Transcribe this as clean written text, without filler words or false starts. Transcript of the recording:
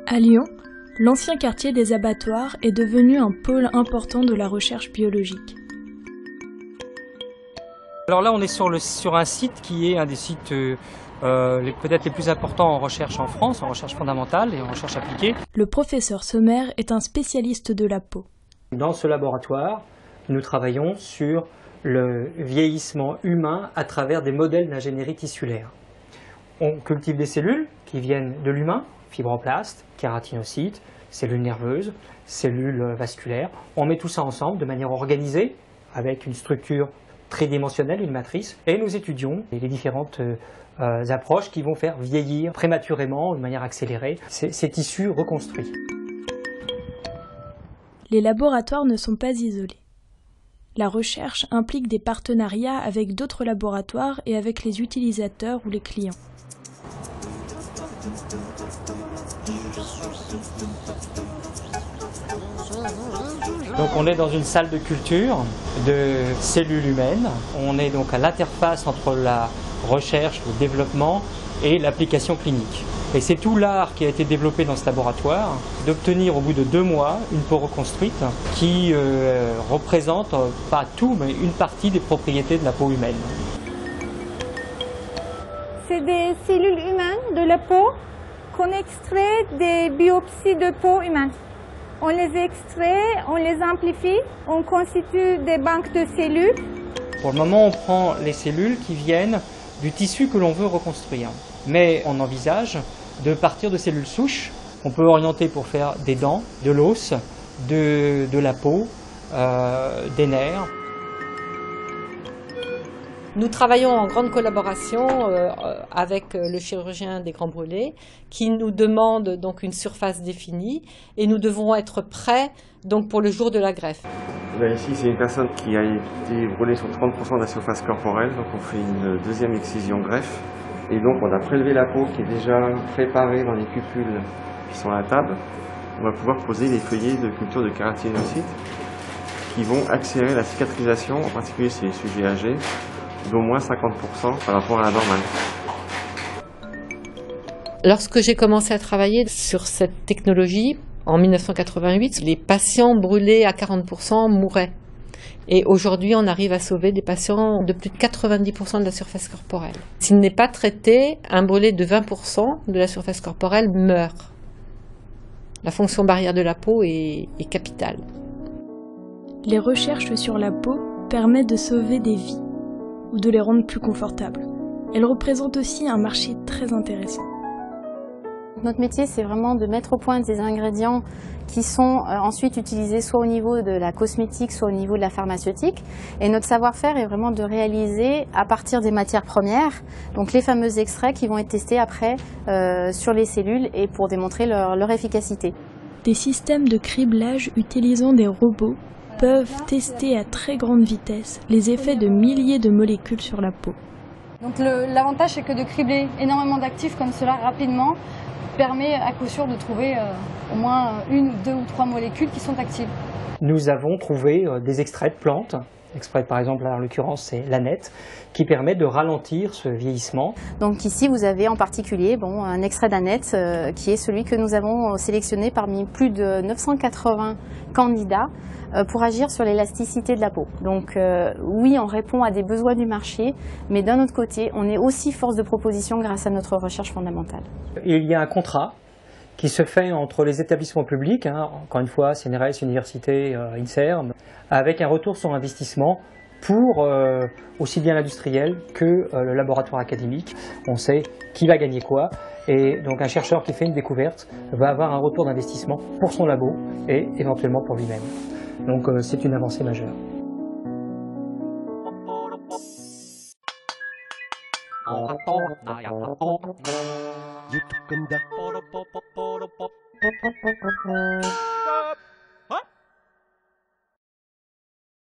À Lyon, l'ancien quartier des abattoirs est devenu un pôle important de la recherche biologique. Alors là, on est sur un site qui est un des sites peut-être les plus importants en recherche en France, en recherche fondamentale et en recherche appliquée. Le professeur Sommer est un spécialiste de la peau. Dans ce laboratoire, nous travaillons sur le vieillissement humain à travers des modèles d'ingénierie tissulaire. On cultive des cellules qui viennent de l'humain, fibroblastes, kératinocytes, cellules nerveuses, cellules vasculaires. On met tout ça ensemble de manière organisée avec une structure tridimensionnelle, une matrice, et nous étudions les différentes approches qui vont faire vieillir prématurément, de manière accélérée, ces tissus reconstruits. Les laboratoires ne sont pas isolés. La recherche implique des partenariats avec d'autres laboratoires et avec les utilisateurs ou les clients. Donc on est dans une salle de culture de cellules humaines. On est donc à l'interface entre la recherche, le développement et l'application clinique. Et c'est tout l'art qui a été développé dans ce laboratoire, d'obtenir au bout de 2 mois une peau reconstruite qui représente, pas tout, mais une partie des propriétés de la peau humaine. C'est des cellules humaines de la peau qu'on extrait des biopsies de peau humaine. On les extrait, on les amplifie, on constitue des banques de cellules. Pour le moment, on prend les cellules qui viennent du tissu que l'on veut reconstruire. Mais on envisage de partir de cellules souches qu'on peut orienter pour faire des dents, de l'os, de la peau, des nerfs. Nous travaillons en grande collaboration avec le chirurgien des Grands Brûlés qui nous demande donc une surface définie et nous devons être prêts donc pour le jour de la greffe. Là, ici, c'est une personne qui a été brûlée sur 30% de la surface corporelle, donc on fait une deuxième excision greffe. Et donc on a prélevé la peau qui est déjà préparée dans les cupules qui sont à la table. On va pouvoir poser les feuillets de culture de kératinocytes qui vont accélérer la cicatrisation, en particulier chez les sujets âgés, d'au moins 50% par rapport à la normale. Lorsque j'ai commencé à travailler sur cette technologie, en 1988, les patients brûlés à 40% mouraient. Et aujourd'hui, on arrive à sauver des patients de plus de 90% de la surface corporelle. S'il n'est pas traité, un brûlé de 20% de la surface corporelle meurt. La fonction barrière de la peau est capitale. Les recherches sur la peau permettent de sauver des vies ou de les rendre plus confortables. Elles représentent aussi un marché très intéressant. Notre métier, c'est vraiment de mettre au point des ingrédients qui sont ensuite utilisés soit au niveau de la cosmétique, soit au niveau de la pharmaceutique. Et notre savoir-faire est vraiment de réaliser à partir des matières premières, donc les fameux extraits qui vont être testés après sur les cellules et pour démontrer leur efficacité. Des systèmes de criblage utilisant des robots peuvent tester à très grande vitesse les effets de milliers de molécules sur la peau. Donc l'avantage, c'est que de cribler énormément d'actifs comme cela rapidement permet à coup sûr de trouver au moins 1, 2 ou 3 molécules qui sont actives. Nous avons trouvé des extraits de plantes, extraits par exemple, en l'occurrence c'est l'aneth, qui permet de ralentir ce vieillissement. Donc ici vous avez en particulier un extrait d'aneth qui est celui que nous avons sélectionné parmi plus de 980 candidats pour agir sur l'élasticité de la peau. Donc oui, on répond à des besoins du marché, mais d'un autre côté, on est aussi force de proposition grâce à notre recherche fondamentale. Il y a un contrat qui se fait entre les établissements publics, encore une fois CNRS, Université, INSERM, avec un retour sur investissement pour aussi bien l'industriel que le laboratoire académique. On sait qui va gagner quoi, et donc un chercheur qui fait une découverte va avoir un retour d'investissement pour son labo et éventuellement pour lui-même. Donc c'est une avancée majeure. YouTube